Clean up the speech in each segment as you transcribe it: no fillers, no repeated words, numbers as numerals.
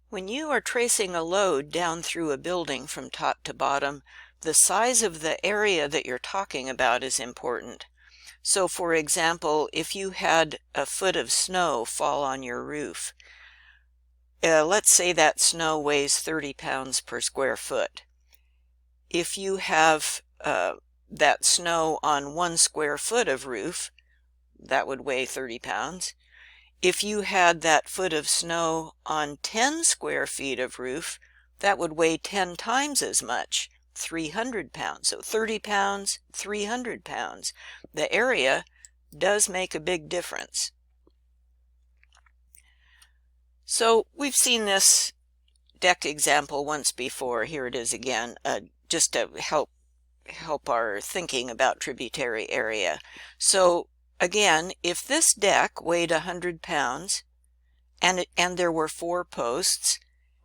When you are tracing a load down through a building from top to bottom, the size of the area that you're talking about is important. So for example, if you had a foot of snow fall on your roof, let's say that snow weighs 30 pounds per square foot. If you have that snow on 1 square foot of roof, that would weigh 30 pounds. If you had that foot of snow on 10 square feet of roof, that would weigh 10 times as much, 300 pounds. So 30 pounds, 300 pounds. The area does make a big difference. So we've seen this deck example once before. Here it is again, just to help our thinking about tributary area. So again, if this deck weighed 100 pounds and there were 4 posts,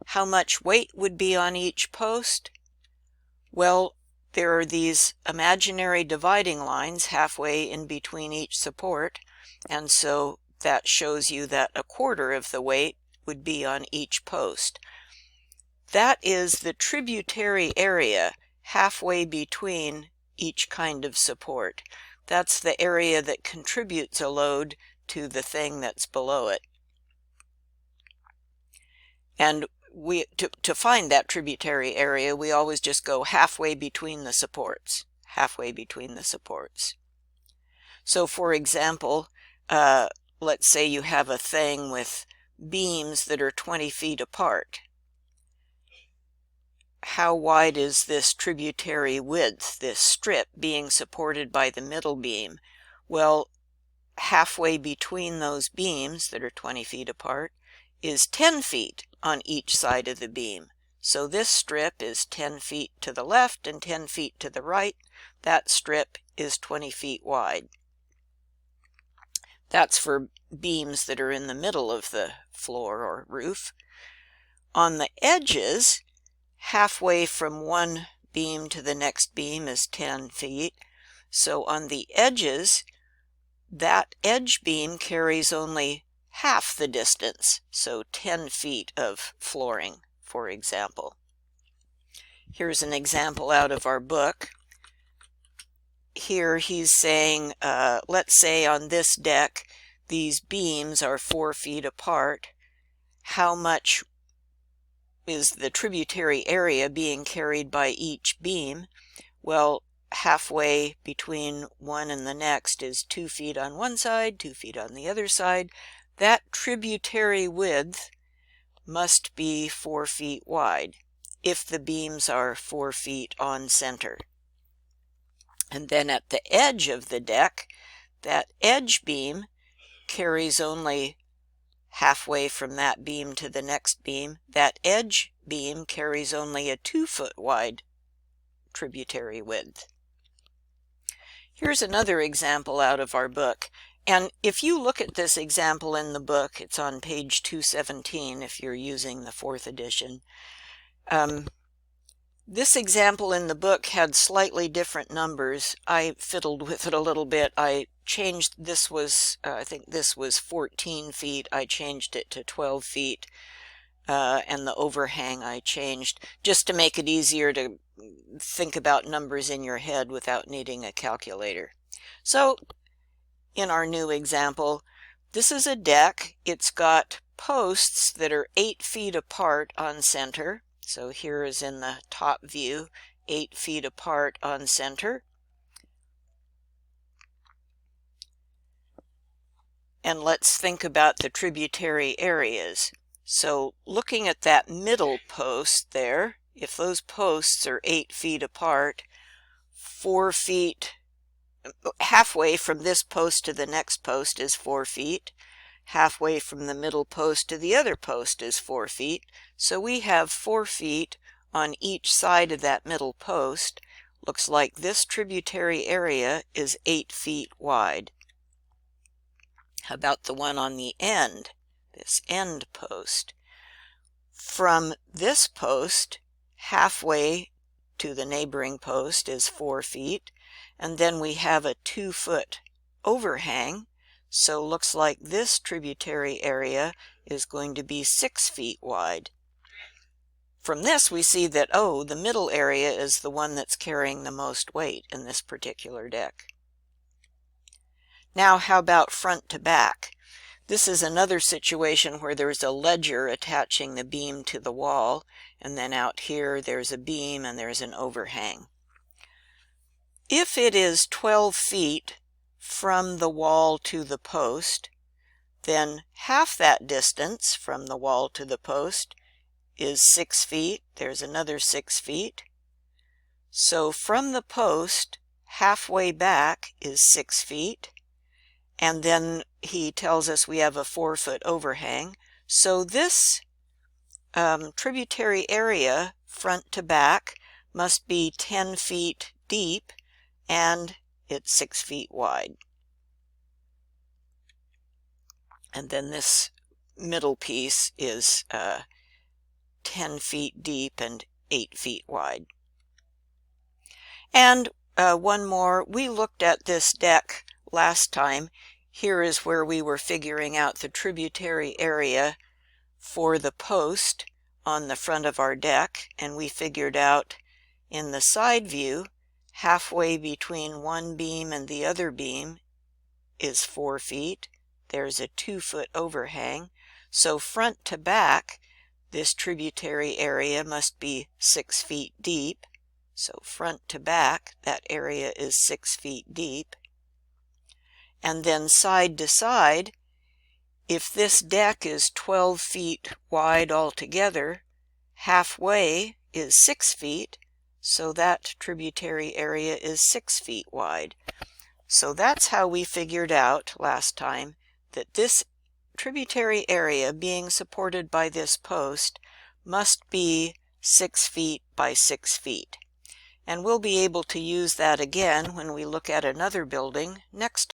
how much weight would be on each post? Well, there are these imaginary dividing lines halfway in between each support, and so that shows you that 1/4 of the weight would be on each post. That is the tributary area halfway between each kind of support. That's the area that contributes a load to the thing that's below it. And to find that tributary area, we always just go halfway between the supports. Halfway between the supports. So for example, let's say you have a thing with beams that are 20 feet apart. How wide is this tributary width, this strip being supported by the middle beam? Well, halfway between those beams that are 20 feet apart is 10 feet on each side of the beam. So this strip is 10 feet to the left and 10 feet to the right. That strip is 20 feet wide. That's for beams that are in the middle of the floor or roof. On the edges, halfway from one beam to the next beam is 10 feet. So on the edges, that edge beam carries only half the distance, so 10 feet of flooring, for example. Here's an example out of our book. Here he's saying, let's say on this deck, these beams are 4 feet apart. How much is the tributary area being carried by each beam? Well, halfway between one and the next is 2 feet on one side, 2 feet on the other side. That tributary width must be 4 feet wide if the beams are 4 feet on center. And then at the edge of the deck, that edge beam carries only halfway from that beam to the next beam. That edge beam carries only a 2 foot wide tributary width. Here's another example out of our book. And if you look at this example in the book, it's on page 217 if you're using the 4th edition. This example in the book had slightly different numbers. I fiddled with it a little bit. I changed, this was, I think this was 14 feet. I changed it to 12 feet. And the overhang I changed just to make it easier to think about numbers in your head without needing a calculator. So in our new example, this is a deck. It's got posts that are 8 feet apart on center. So here is in the top view, 8 feet apart on center. And let's think about the tributary areas. So looking at that middle post there, if those posts are 8 feet apart, 4 feet, halfway from this post to the next post is 4 feet. Halfway from the middle post to the other post is 4 feet. So we have 4 feet on each side of that middle post. Looks like this tributary area is 8 feet wide. How about the one on the end, this end post? From this post, halfway to the neighboring post is 4 feet. And then we have a 2 foot overhang. So looks like this tributary area is going to be 6 feet wide. from this we see that, oh, the middle area is the one that's carrying the most weight in this particular deck. Now how about front to back? This is another situation where there's a ledger attaching the beam to the wall, and then out here there's a beam and there's an overhang. If it is 12 feet from the wall to the post, then half that distance from the wall to the post is 6 feet. There's another 6 feet. So from the post, halfway back is 6 feet. And then he tells us we have a 4-foot overhang. So this tributary area, front to back, must be 10 feet deep, and it's 6 feet wide. And then this middle piece is 10 feet deep and 8 feet wide. And one more, we looked at this deck last time. Here is where we were figuring out the tributary area for the post on the front of our deck, and we figured out in the side view, halfway between one beam and the other beam is 4 feet. There's a 2-foot overhang. So front to back, this tributary area must be 6 feet deep. So front to back, that area is 6 feet deep. And then side to side, if this deck is 12 feet wide altogether, halfway is 6 feet, so that tributary area is 6 feet wide. So that's how we figured out last time that this tributary area being supported by this post must be 6 feet by 6 feet. And we'll be able to use that again when we look at another building next time.